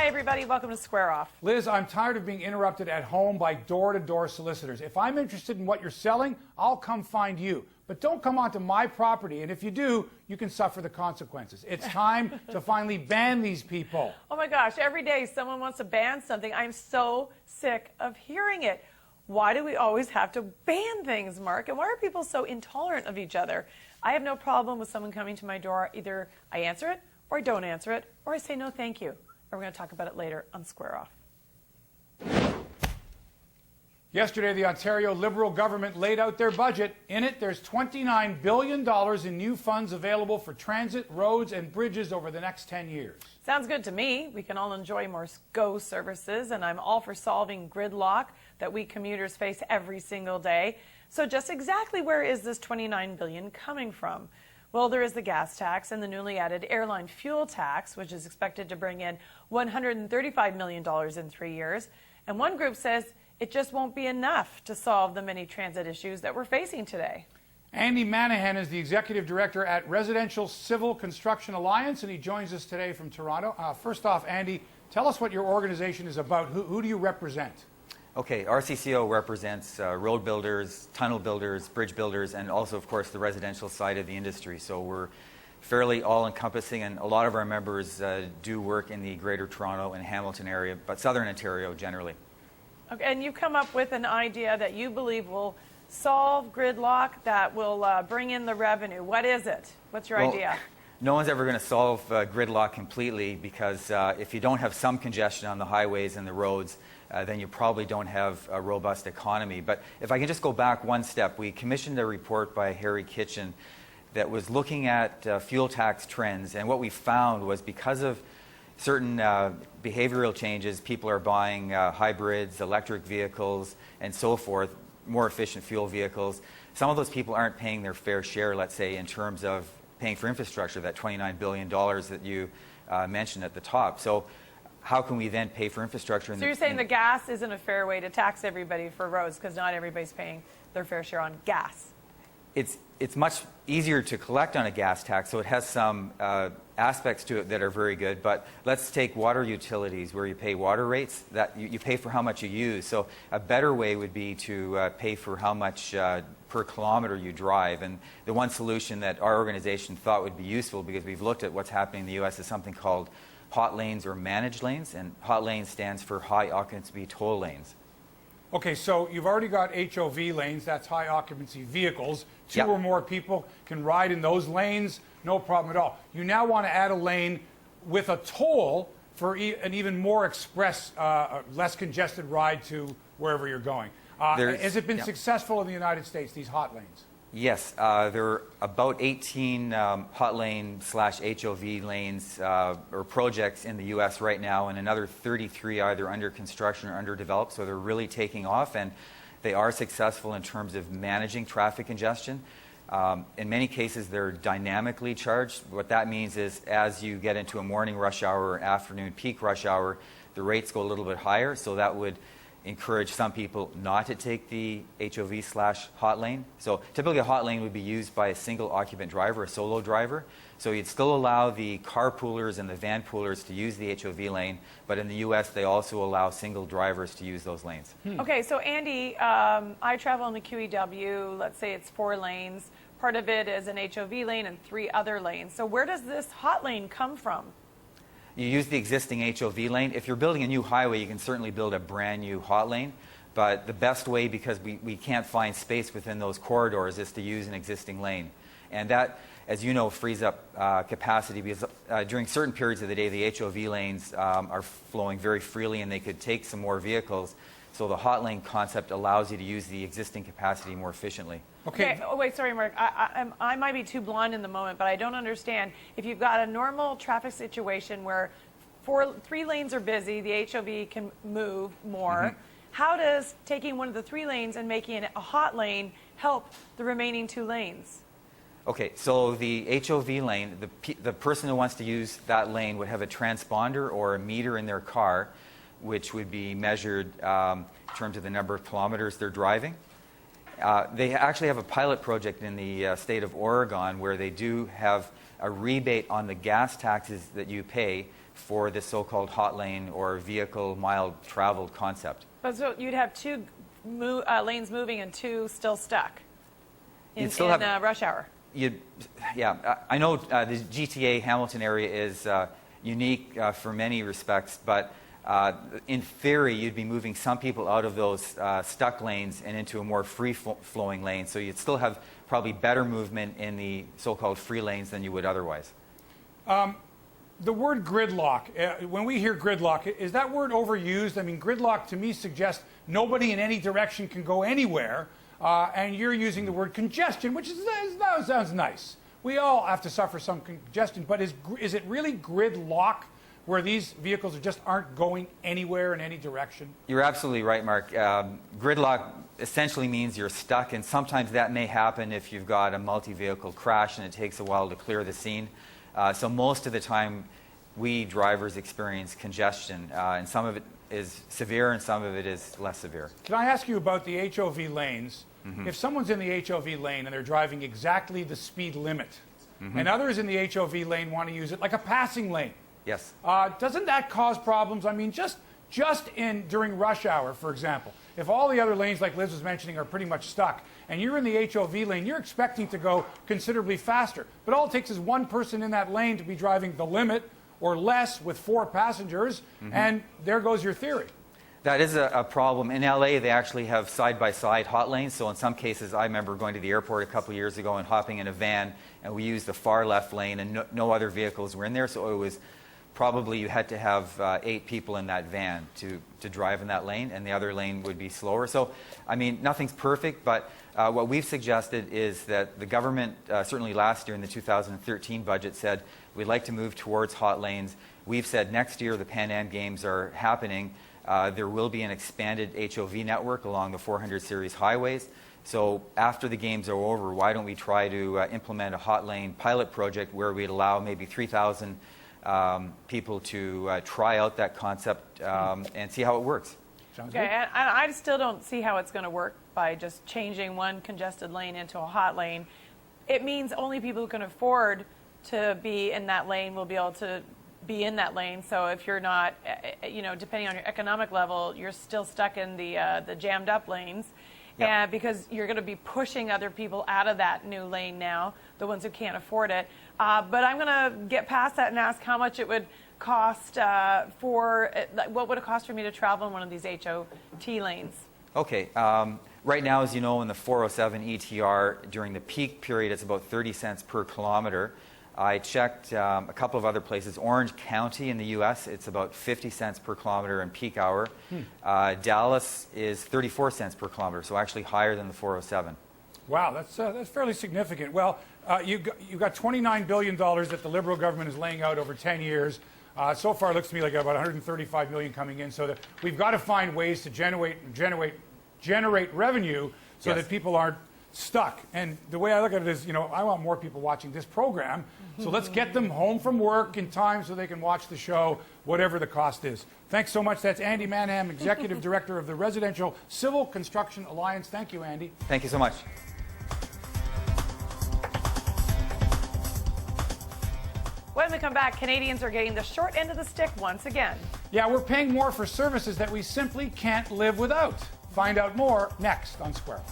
Hi, everybody. Welcome to Square Off. Liz, I'm tired of being interrupted at home by door-to-door solicitors. If I'm interested in what you're selling, I'll come find you. But don't come onto my property, and if you do, you can suffer the consequences. It's time to finally ban these people. Oh my gosh, every day someone wants to ban something. I'm so sick of hearing it. Why do we always have to ban things, Mark? And why are people so intolerant of each other? I have no problem with someone coming to my door. Either I answer it, or I don't answer it, or I say no thank you. And we're going to talk about it later on Square Off. Yesterday, the Ontario Liberal government laid out their budget. In it, there's $29 billion in new funds available for transit, roads, and bridges over the next 10 years. Sounds good to me. We can all enjoy more GO services, and I'm all for solving gridlock that we commuters face every single day. So just exactly where is this $29 billion coming from? Well, there is the gas tax and the newly added airline fuel tax, which is expected to bring in $135 million in 3 years. And one group says it just won't be enough to solve the many transit issues that we're facing today. Andy Manahan is the executive director at Residential Civil Construction Alliance, and he joins us today from Toronto. First off, Andy, tell us what your organization is about. Who do you represent? Okay, RCCO represents road builders, tunnel builders, bridge builders, and also, of course, the residential side of the industry. So we're fairly all-encompassing, and a lot of our members do work in the Greater Toronto and Hamilton area, but Southern Ontario generally. Okay, and you've come up with an idea that you believe will solve gridlock, that will bring in the revenue. What is it? What's your idea? No one's ever going to solve gridlock completely, because if you don't have some congestion on the highways and the roads, then you probably don't have a robust economy. But if I can just go back one step, we commissioned a report by Harry Kitchen that was looking at fuel tax trends, and what we found was because of certain behavioral changes, people are buying hybrids, electric vehicles, and so forth, more efficient fuel vehicles. Some of those people aren't paying their fair share, let's say, in terms of paying for infrastructure, that $29 billion that you mentioned at the top. So how can we then pay for infrastructure? So you're saying the gas isn't a fair way to tax everybody for roads, because not everybody's paying their fair share on gas. It's much easier to collect on a gas tax, so it has some aspects to it that are very good. But let's take water utilities, where you pay water rates, that you pay for how much you use. So a better way would be to pay for how much per kilometer you drive. And the one solution that our organization thought would be useful, because we've looked at what's happening in the U.S., is something called hot lanes or managed lanes. And hot lanes stands for high occupancy toll lanes. Okay, so you've already got HOV lanes, that's high occupancy vehicles. Two Yep. or more people can ride in those lanes, no problem at all. You now want to add a lane with a toll for an even more express, less congested ride to wherever you're going. Has it been successful in the United States, these hot lanes? Yes, there are about 18 hot lane / HOV lanes or projects in the U.S. right now, and another 33 either under construction or underdeveloped. So they're really taking off, and they are successful in terms of managing traffic congestion. In many cases, they're dynamically charged. What that means is, as you get into a morning rush hour or afternoon peak rush hour, the rates go a little bit higher. So that would encourage some people not to take the HOV / hot lane. So typically a hot lane would be used by a single occupant driver, a solo driver. So you'd still allow the carpoolers and the van poolers to use the HOV lane, but in the U.S. they also allow single drivers to use those lanes. Okay, so Andy, I travel in the QEW, let's say it's 4 lanes. Part of it is an HOV lane and 3 other lanes. So where does this hot lane come from? You use the existing HOV lane. If you're building a new highway, you can certainly build a brand new hot lane. But the best way, because we can't find space within those corridors, is to use an existing lane. And that, as you know, frees up capacity, because during certain periods of the day, the HOV lanes are flowing very freely and they could take some more vehicles. So the hot lane concept allows you to use the existing capacity more efficiently. Okay. Oh, wait, sorry, Mark. I might be too blonde in the moment, but I don't understand. If you've got a normal traffic situation where 3 lanes are busy, the HOV can move more, how does taking one of the 3 lanes and making it a hot lane help the remaining 2 lanes? Okay, so the HOV lane, the person who wants to use that lane would have a transponder or a meter in their car, which would be measured in terms of the number of kilometers they're driving. They actually have a pilot project in the state of Oregon where they do have a rebate on the gas taxes that you pay for this so-called hot lane or vehicle mild traveled concept. But so you'd have two lanes moving and two still stuck in rush hour. I know the GTA Hamilton area is unique for many respects, but in theory, you'd be moving some people out of those stuck lanes and into a more free-flowing lane, so you'd still have probably better movement in the so-called free lanes than you would otherwise. The word gridlock, when we hear gridlock, is that word overused? I mean, gridlock to me suggests nobody in any direction can go anywhere, and you're using the word congestion, which sounds nice. We all have to suffer some congestion, but is it really gridlock, where these vehicles just aren't going anywhere in any direction? You're absolutely right, Mark. Gridlock essentially means you're stuck, and sometimes that may happen if you've got a multi-vehicle crash and it takes a while to clear the scene. So most of the time, we drivers experience congestion, and some of it is severe and some of it is less severe. Can I ask you about the HOV lanes? If someone's in the HOV lane and they're driving exactly the speed limit, and others in the HOV lane want to use it like a passing lane, yes, doesn't that cause problems? I mean, just during rush hour, for example, if all the other lanes, like Liz was mentioning, are pretty much stuck, and you're in the HOV lane, you're expecting to go considerably faster. But all it takes is one person in that lane to be driving the limit or less with 4 passengers, and there goes your theory. that is a problem. In LA, they actually have side-by-side hot lanes. So in some cases, I remember going to the airport a couple of years ago and hopping in a van, and we used the far left lane, and no other vehicles were in there. So it was probably you had to have 8 people in that van to drive in that lane, and the other lane would be slower. So, I mean, nothing's perfect, but what we've suggested is that the government, certainly last year in the 2013 budget, said we'd like to move towards hot lanes. We've said next year the Pan Am Games are happening. There will be an expanded HOV network along the 400 series highways. So after the games are over, why don't we try to implement a hot lane pilot project where we'd allow maybe 3,000 people to try out that concept and see how it works. Sounds Okay, good. and I still don't see how it's going to work by just changing one congested lane into a hot lane. It means only people who can afford to be in that lane will be able to be in that lane. So if you're not, depending on your economic level, you're still stuck in the jammed up lanes. Yep. And because you're going to be pushing other people out of that new lane now, the ones who can't afford it. But I'm going to get past that and ask how much it would cost what would it cost for me to travel in one of these HOT lanes? Okay. Right now, as you know, in the 407 ETR, during the peak period, it's about 30 cents per kilometer. I checked a couple of other places. Orange County in the U.S., it's about 50 cents per kilometer in peak hour. Dallas is 34 cents per kilometer, so actually higher than the 407. Wow, that's fairly significant. Well, you've got $29 billion that the Liberal government is laying out over 10 years. So far, it looks to me like about $135 million coming in. So that we've got to find ways to generate revenue so Yes. that people aren't stuck. And the way I look at it is, I want more people watching this program. So let's get them home from work in time so they can watch the show, whatever the cost is. Thanks so much. That's Andy Manham, Executive Director of the Residential Civil Construction Alliance. Thank you, Andy. Thank you so much. When we come back, Canadians are getting the short end of the stick once again. Yeah, we're paying more for services that we simply can't live without. Find out more next on Squirrel.